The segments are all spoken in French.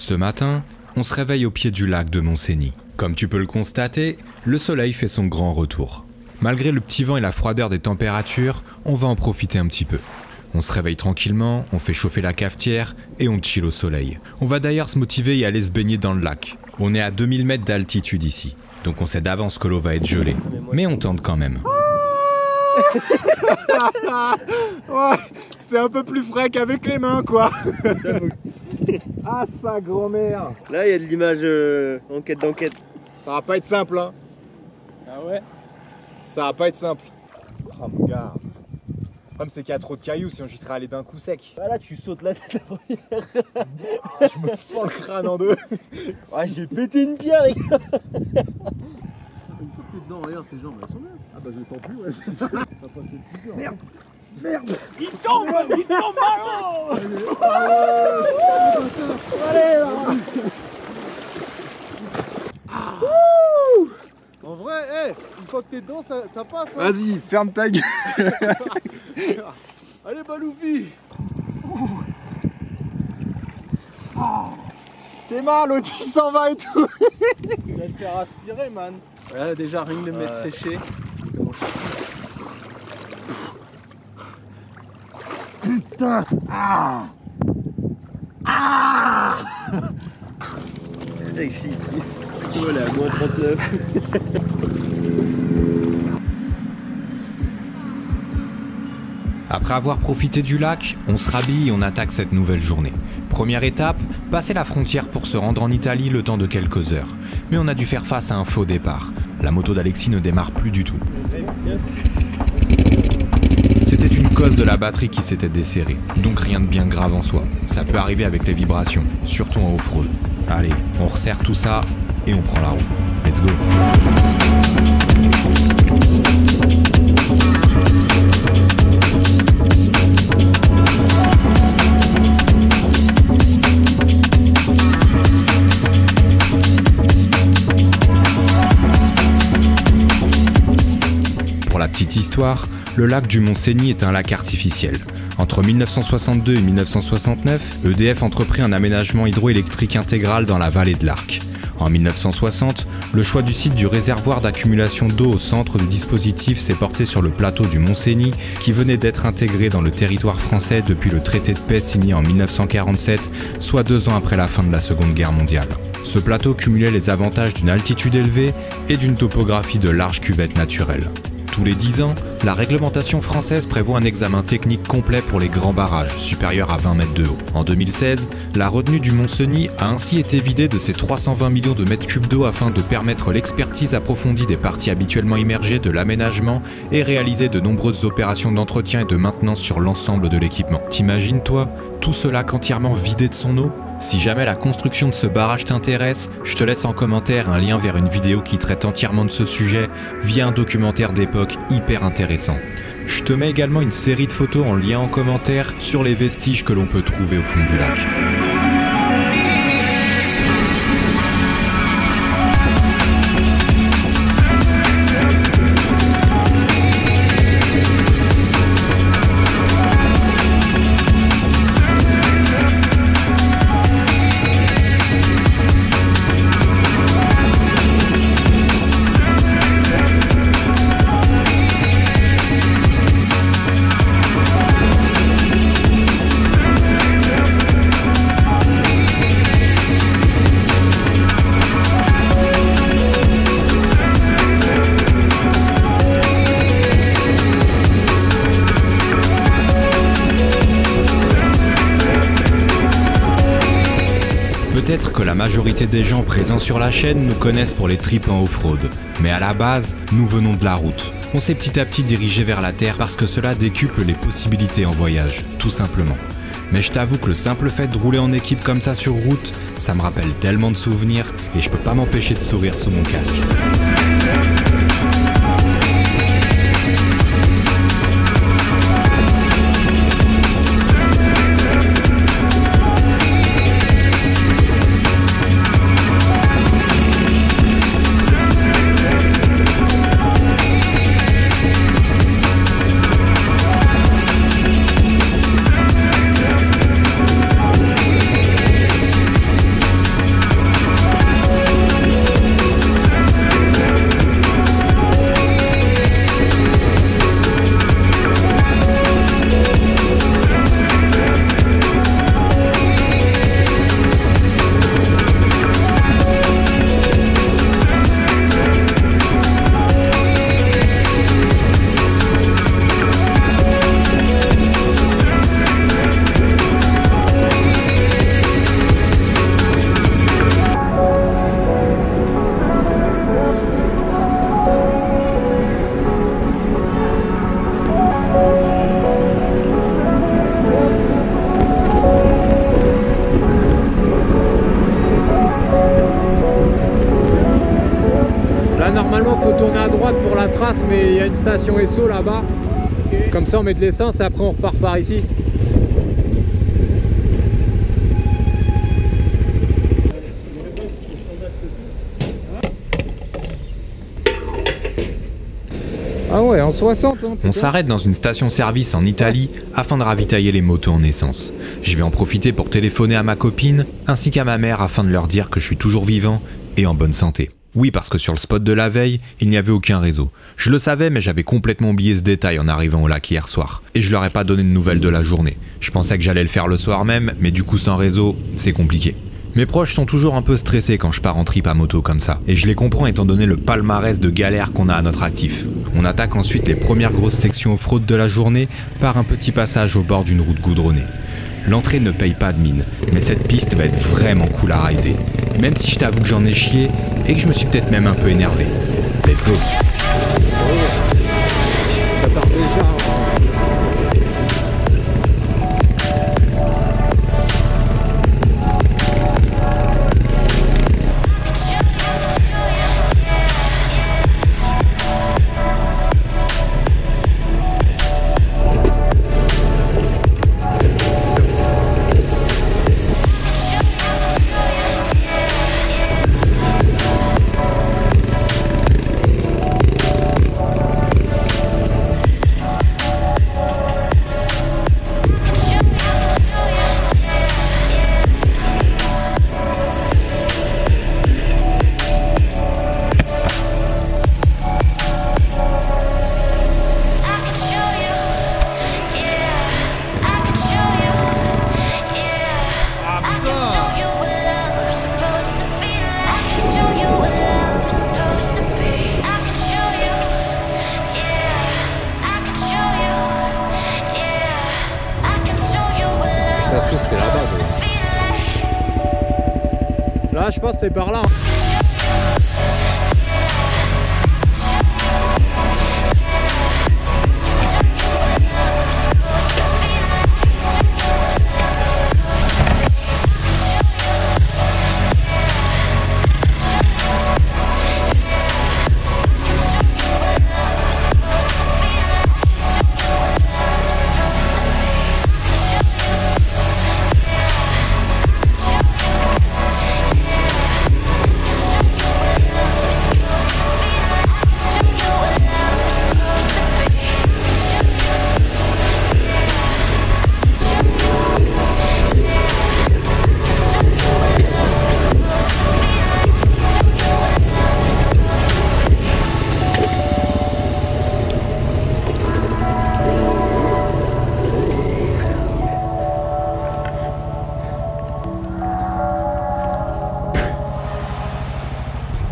Ce matin, on se réveille au pied du lac de Montsény. Comme tu peux le constater, le soleil fait son grand retour. Malgré le petit vent et la froideur des températures, on va en profiter un petit peu. On se réveille tranquillement, on fait chauffer la cafetière et on chill au soleil. On va d'ailleurs se motiver et aller se baigner dans le lac. On est à 2000 mètres d'altitude ici, donc on sait d'avance que l'eau va être gelée. Mais on tente quand même. Ouais, c'est un peu plus frais qu'avec les mains, quoi. Ah, sa grand-mère. Là, il y a de l'image enquête d'enquête. Ça va pas être simple, hein. Ah ouais? Ça va pas être simple. Ah, mon gars. Le problème, c'est qu'il y a trop de cailloux, sinon j'y serais allé d'un coup sec. Ah là, tu sautes la tête la première. Je me fends le crâne en deux. Ouais, j'ai pété une pierre, les gars. Non, regarde, tes jambes, elles sont là. Ah bah je les sens plus, ouais. Ça va passer le plus dur. Merde. Merde. Il tombe ballon. Allez là. En vrai, une fois que t'es dedans, ça passe. Hein. Vas-y, ferme ta gueule. Allez, Baloufi. T'es mal, l'autre il s'en va et tout. Il va te faire aspirer, man. Ouais, déjà, rien de mettre séché. Putain. Ici, voilà, moins 39. Après avoir profité du lac, on se rhabille et on attaque cette nouvelle journée. Première étape, passer la frontière pour se rendre en Italie le temps de quelques heures. Mais on a dû faire face à un faux départ. La moto d'Alexis ne démarre plus du tout. C'était une cause de la batterie qui s'était desserrée, donc rien de bien grave en soi. Ça peut arriver avec les vibrations, surtout en off-road. Allez, on resserre tout ça et on prend la route. Let's go! Pour la petite histoire, le lac du Montsény est un lac artificiel. Entre 1962 et 1969, EDF entreprit un aménagement hydroélectrique intégral dans la vallée de l'Arc. En 1960, le choix du site du réservoir d'accumulation d'eau au centre du dispositif s'est porté sur le plateau du Montsény, qui venait d'être intégré dans le territoire français depuis le traité de paix signé en 1947, soit 2 ans après la fin de la Seconde Guerre mondiale. Ce plateau cumulait les avantages d'une altitude élevée et d'une topographie de larges cuvettes naturelles. Tous les 10 ans, la réglementation française prévoit un examen technique complet pour les grands barrages, supérieurs à 20 mètres de haut. En 2016, la retenue du Montsény a ainsi été vidée de ses 320 millions de mètres cubes d'eau afin de permettre l'expertise approfondie des parties habituellement immergées de l'aménagement et réaliser de nombreuses opérations d'entretien et de maintenance sur l'ensemble de l'équipement. T'imagines, toi, tout ce lac entièrement vidé de son eau ? Si jamais la construction de ce barrage t'intéresse, je te laisse en commentaire un lien vers une vidéo qui traite entièrement de ce sujet via un documentaire d'époque hyper intéressant. Je te mets également une série de photos en lien en commentaire sur les vestiges que l'on peut trouver au fond du lac. Peut-être que la majorité des gens présents sur la chaîne nous connaissent pour les trips en off-road, mais à la base, nous venons de la route. On s'est petit à petit dirigé vers la terre parce que cela décuple les possibilités en voyage, tout simplement. Mais je t'avoue que le simple fait de rouler en équipe comme ça sur route, ça me rappelle tellement de souvenirs et je peux pas m'empêcher de sourire sous mon casque. la trace, mais il y a une station Esso là-bas. Okay. Comme ça on met de l'essence et après on repart par ici. Ah ouais, en 60 hein, on s'arrête dans une station-service en Italie afin de ravitailler les motos en essence. Je vais en profiter pour téléphoner à ma copine ainsi qu'à ma mère afin de leur dire que je suis toujours vivant et en bonne santé. Oui, parce que sur le spot de la veille, il n'y avait aucun réseau. Je le savais, mais j'avais complètement oublié ce détail en arrivant au lac hier soir. Et je leur ai pas donné de nouvelles de la journée. Je pensais que j'allais le faire le soir même, mais du coup sans réseau, c'est compliqué. Mes proches sont toujours un peu stressés quand je pars en trip à moto comme ça, et je les comprends étant donné le palmarès de galères qu'on a à notre actif. On attaque ensuite les premières grosses sections off-road de la journée par un petit passage au bord d'une route goudronnée. L'entrée ne paye pas de mine, mais cette piste va être vraiment cool à rider. Même si je t'avoue que j'en ai chié et que je me suis peut-être même un peu énervé. Let's go! Ça part déjà. Là, je pense que c'est par là.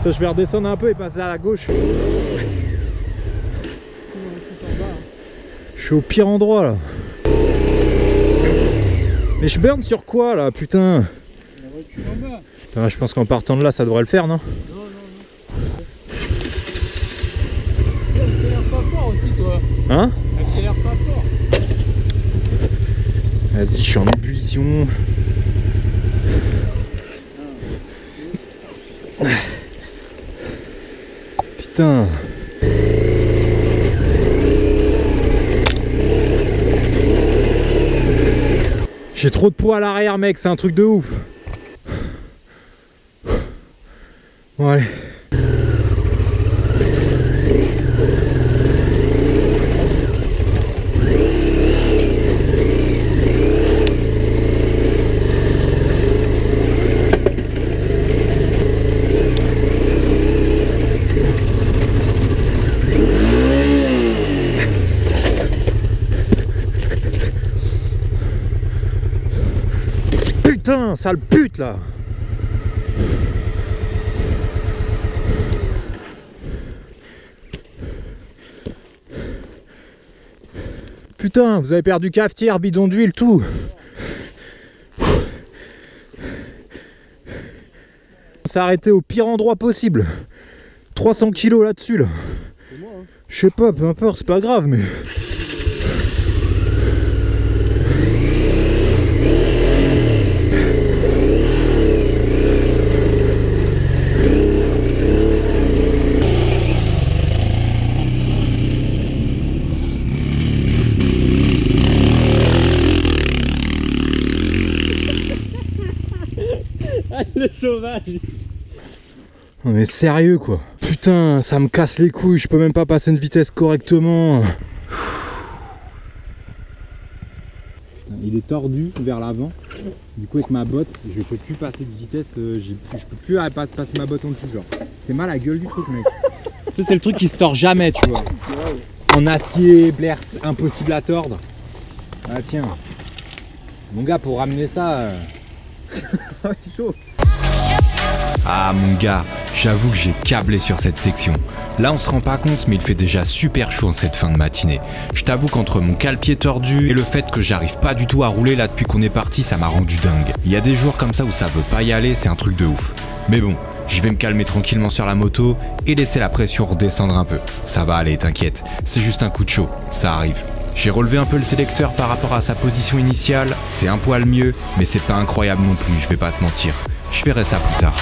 Je vais redescendre un peu et passer à la gauche. Je suis au pire endroit là. Mais je burn sur quoi là, putain? Putain, je pense qu'en partant de là ça devrait le faire, non? Accélère pas fort aussi toi. Hein? Accélère pas fort. Vas-y, je suis en ébullition. Putain. J'ai trop de poids à l'arrière mec, c'est un truc de ouf. Bon allez. Putain, sale pute là. Putain, vous avez perdu cafetière, bidon d'huile, tout. On s'est arrêté au pire endroit possible. 300 kilos là-dessus là. Je sais pas, peu importe, c'est pas grave mais... Le sauvage. Non mais sérieux quoi. Putain, ça me casse les couilles, je peux même pas passer une vitesse correctement. Il est tordu vers l'avant. Du coup avec ma botte, je peux plus passer de vitesse, je peux plus passer ma botte en dessous genre. C'est mal la gueule du truc mec. Ça c'est le truc qui se tord jamais tu vois. En acier, Blair, impossible à tordre. Ah tiens. Mon gars pour ramener ça... chaud. Ah mon gars, j'avoue que j'ai câblé sur cette section. Là on se rend pas compte mais il fait déjà super chaud en cette fin de matinée. Je t'avoue qu'entre mon cale-pied tordu et le fait que j'arrive pas du tout à rouler là depuis qu'on est parti, ça m'a rendu dingue. Il y a des jours comme ça où ça veut pas y aller, c'est un truc de ouf. Mais bon, je vais me calmer tranquillement sur la moto et laisser la pression redescendre un peu. Ça va aller, t'inquiète, c'est juste un coup de chaud, ça arrive. J'ai relevé un peu le sélecteur par rapport à sa position initiale, c'est un poil mieux, mais c'est pas incroyable non plus, je vais pas te mentir. Je verrai ça plus tard.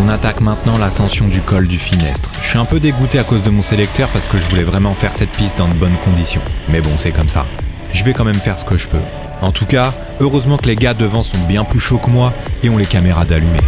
On attaque maintenant l'ascension du col du Finestre. Je suis un peu dégoûté à cause de mon sélecteur parce que je voulais vraiment faire cette piste dans de bonnes conditions. Mais bon, c'est comme ça. Je vais quand même faire ce que je peux. En tout cas, heureusement que les gars devant sont bien plus chauds que moi et ont les caméras d'allumer.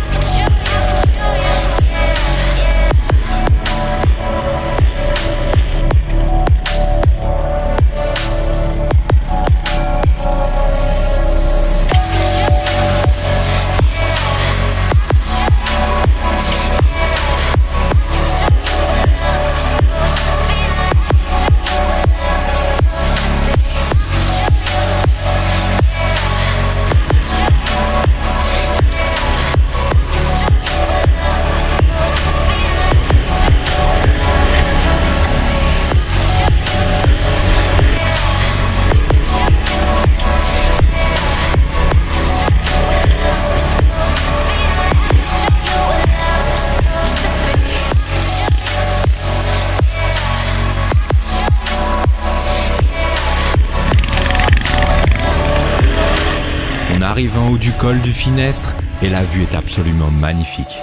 On arrive en haut du col du Finestre et la vue est absolument magnifique.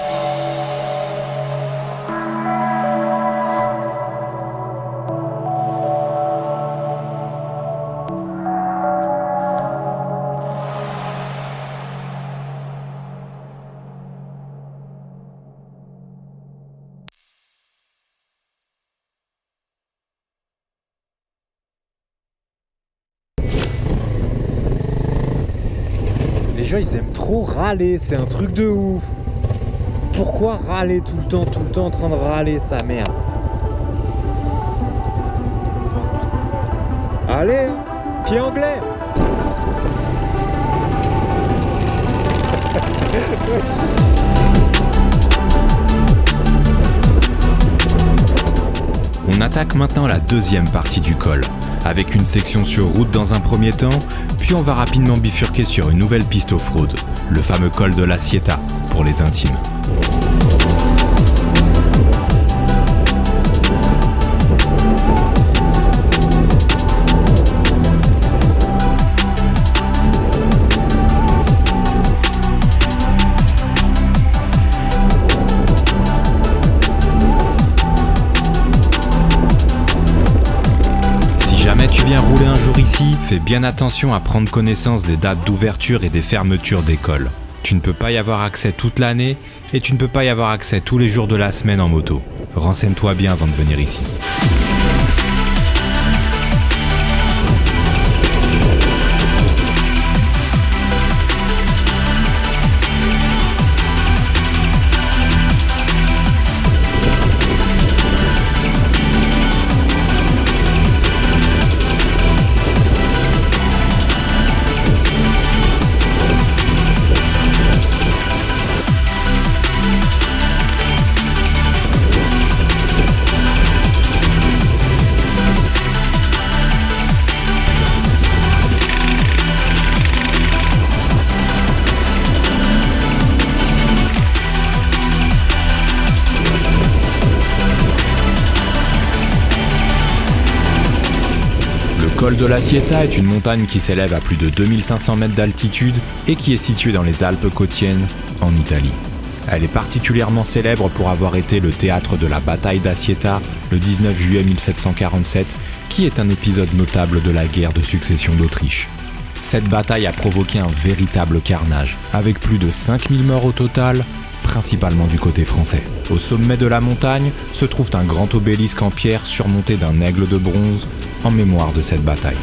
Les gens ils aiment trop râler, c'est un truc de ouf. Pourquoi râler tout le temps en train de râler sa merde? Allez, pied anglais. On attaque maintenant la deuxième partie du col, avec une section sur route dans un premier temps, puis on va rapidement bifurquer sur une nouvelle piste off-road, le fameux col de la Sieta, pour les intimes. Si jamais tu viens rouler un jour ici, fais bien attention à prendre connaissance des dates d'ouverture et des fermetures d'école. Tu ne peux pas y avoir accès toute l'année et tu ne peux pas y avoir accès tous les jours de la semaine en moto. Renseigne-toi bien avant de venir ici. col de la Sieta est une montagne qui s'élève à plus de 2500 mètres d'altitude et qui est située dans les Alpes côtiennes, en Italie. Elle est particulièrement célèbre pour avoir été le théâtre de la bataille d'Acieta le 19 juillet 1747, qui est un épisode notable de la guerre de succession d'Autriche. Cette bataille a provoqué un véritable carnage, avec plus de 5000 morts au total, principalement du côté français. Au sommet de la montagne se trouve un grand obélisque en pierre surmonté d'un aigle de bronze en mémoire de cette bataille.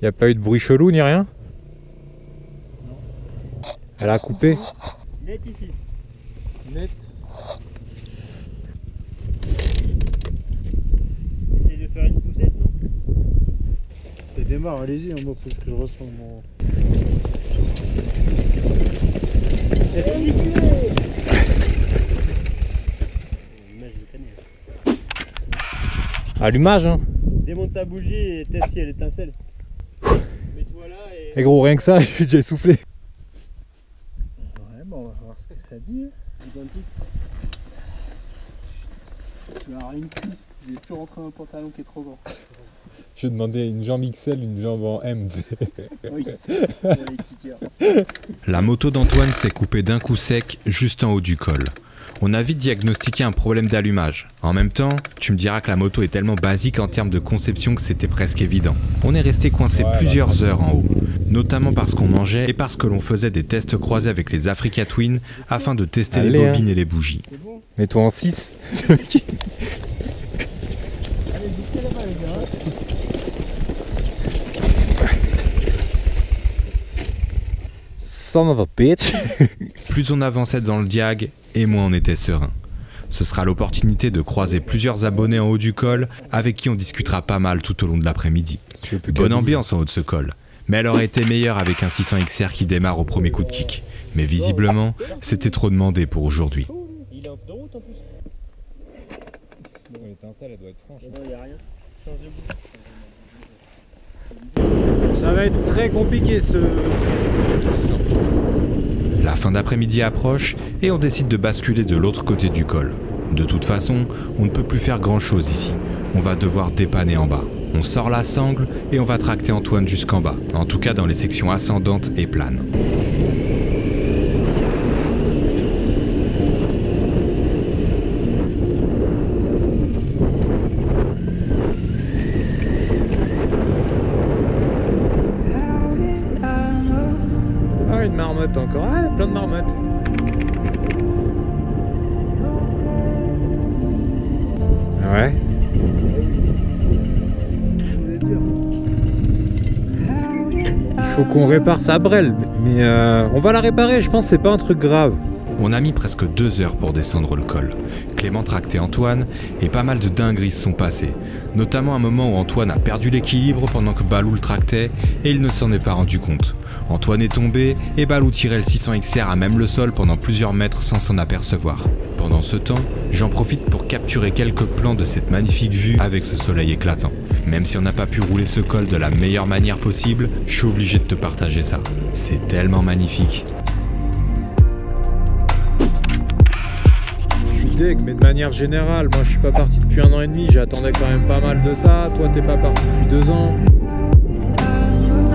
Y a pas eu de bruit chelou ni rien? Non. Elle a coupé? Net ici. Net. Essayez de faire une poussette, non? Et démarre, allez-y, moi faut que je ressente mon... Allumage, hein? Démonte ta bougie et teste si elle étincelle. Mets-toi là et... Et gros, rien que ça, je suis déjà essoufflé. Ouais, bon, on va voir ce que ça dit. Identique. Tu vas avoir une cuisse, il est plus rentré dans le pantalon qui est trop grand. Je vais demander une jambe XL, une jambe en M. Oui, c'est les kickers. La moto d'Antoine s'est coupée d'un coup sec juste en haut du col. On a vite diagnostiqué un problème d'allumage. En même temps, tu me diras que la moto est tellement basique en termes de conception que c'était presque évident. On est resté coincé plusieurs heures en haut, notamment parce qu'on mangeait et parce que l'on faisait des tests croisés avec les Africa Twin afin de tester les bobines et les bougies. Mets-toi en 6. Son of a bitch. Plus on avançait dans le diag, et moins on était serein. Ce sera l'opportunité de croiser plusieurs abonnés en haut du col avec qui on discutera pas mal tout au long de l'après-midi. Bonne ambiance en haut de ce col, mais elle aurait été meilleure avec un 600 XR qui démarre au premier coup de kick. Mais visiblement, c'était trop demandé pour aujourd'hui. Il est en route en plus. Bon, l'étincelle, elle doit être franche. Non, il n'y a rien. Change de bougie. Ça va être très compliqué ce... La fin d'après-midi approche et on décide de basculer de l'autre côté du col. De toute façon, on ne peut plus faire grand chose ici. On va devoir dépanner en bas. On sort la sangle et on va tracter Antoine jusqu'en bas, en tout cas dans les sections ascendantes et planes. Ah, une marmotte encore. Ah, plein de marmottes. Ah ouais. Il faut qu'on répare sa brelle, mais on va la réparer, je pense que c'est pas un truc grave. On a mis presque 2 heures pour descendre le col. Clément tractait Antoine et pas mal de dingueries se sont passées. Notamment un moment où Antoine a perdu l'équilibre pendant que Balou le tractait et il ne s'en est pas rendu compte. Antoine est tombé et Balou tirait le 600 XR à même le sol pendant plusieurs mètres sans s'en apercevoir. Pendant ce temps, j'en profite pour capturer quelques plans de cette magnifique vue avec ce soleil éclatant. Même si on n'a pas pu rouler ce col de la meilleure manière possible, je suis obligé de te partager ça. C'est tellement magnifique. Mais de manière générale, moi je suis pas parti depuis 1 an et demi, j'attendais quand même pas mal de ça. Toi t'es pas parti depuis 2 ans.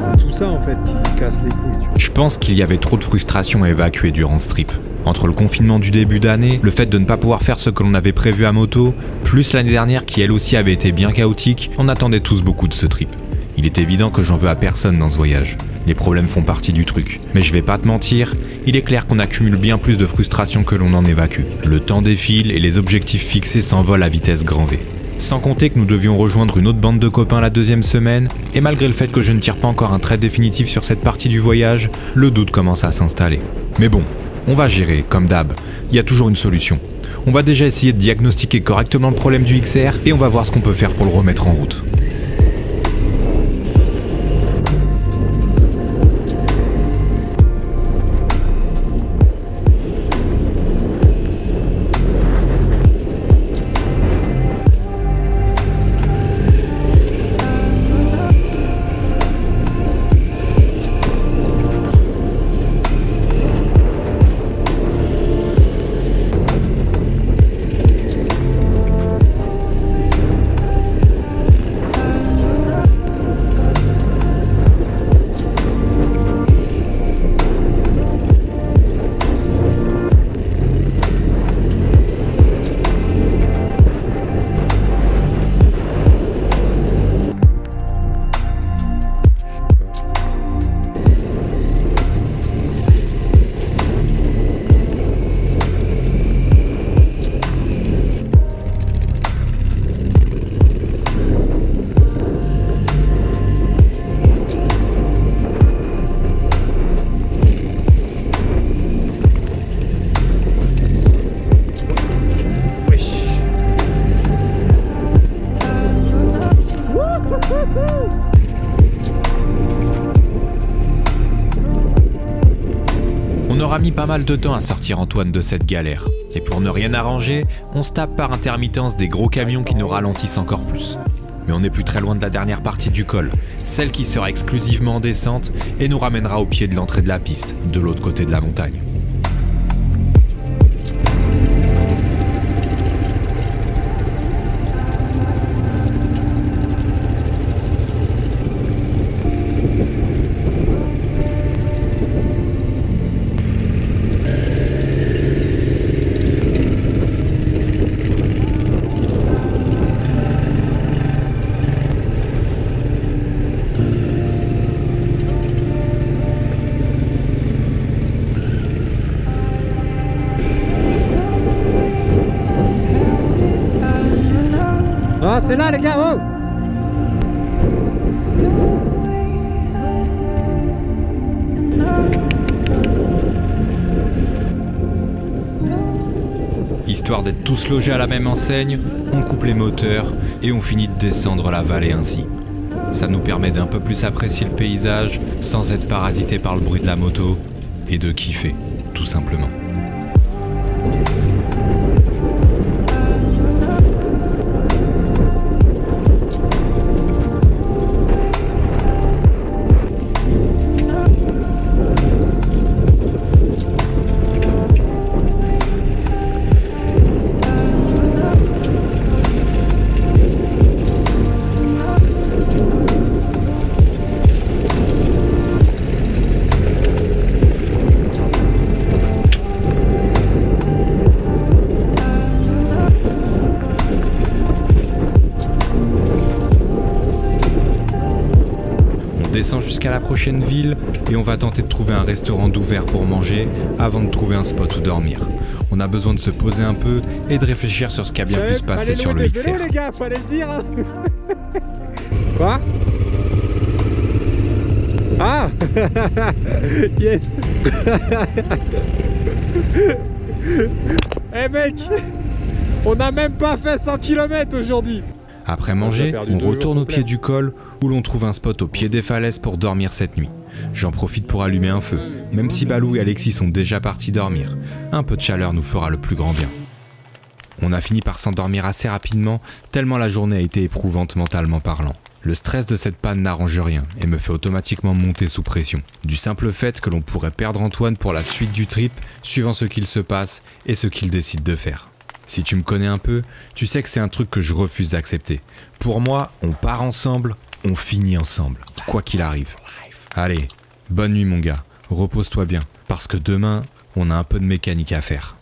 C'est tout ça en fait qui casse les couilles. Je pense qu'il y avait trop de frustration à évacuer durant ce trip. Entre le confinement du début d'année, le fait de ne pas pouvoir faire ce que l'on avait prévu à moto, plus l'année dernière qui elle aussi avait été bien chaotique, on attendait tous beaucoup de ce trip. Il est évident que j'en veux à personne dans ce voyage. Les problèmes font partie du truc. Mais je vais pas te mentir, il est clair qu'on accumule bien plus de frustration que l'on en évacue. Le temps défile et les objectifs fixés s'envolent à vitesse grand V. Sans compter que nous devions rejoindre une autre bande de copains la deuxième semaine, et malgré le fait que je ne tire pas encore un trait définitif sur cette partie du voyage, le doute commence à s'installer. Mais bon, on va gérer, comme d'hab, il y a toujours une solution. On va déjà essayer de diagnostiquer correctement le problème du XR et on va voir ce qu'on peut faire pour le remettre en route. On aura mis pas mal de temps à sortir Antoine de cette galère. Et pour ne rien arranger, on se tape par intermittence des gros camions qui nous ralentissent encore plus. Mais on n'est plus très loin de la dernière partie du col, celle qui sera exclusivement en descente et nous ramènera au pied de l'entrée de la piste, de l'autre côté de la montagne. Ah, c'est là les gars, oh! Histoire d'être tous logés à la même enseigne, on coupe les moteurs et on finit de descendre la vallée ainsi. Ça nous permet d'un peu plus apprécier le paysage sans être parasité par le bruit de la moto et de kiffer, tout simplement. On descend jusqu'à la prochaine ville et on va tenter de trouver un restaurant d'ouvert pour manger avant de trouver un spot où dormir. On a besoin de se poser un peu et de réfléchir sur ce qui a bien pu se passer sur le XR. Les gars, fallait le dire hein. Quoi? Ah. Yes. Eh mec, on n'a même pas fait 100 km aujourd'hui. Après manger, on retourne au pied du col où l'on trouve un spot au pied des falaises pour dormir cette nuit. J'en profite pour allumer un feu, même si Balou et Alexis sont déjà partis dormir. Un peu de chaleur nous fera le plus grand bien. On a fini par s'endormir assez rapidement, tellement la journée a été éprouvante mentalement parlant. Le stress de cette panne n'arrange rien et me fait automatiquement monter sous pression. Du simple fait que l'on pourrait perdre Antoine pour la suite du trip, suivant ce qu'il se passe et ce qu'il décide de faire. Si tu me connais un peu, tu sais que c'est un truc que je refuse d'accepter. Pour moi, on part ensemble, on finit ensemble, quoi qu'il arrive. Allez, bonne nuit mon gars, repose-toi bien, parce que demain, on a un peu de mécanique à faire.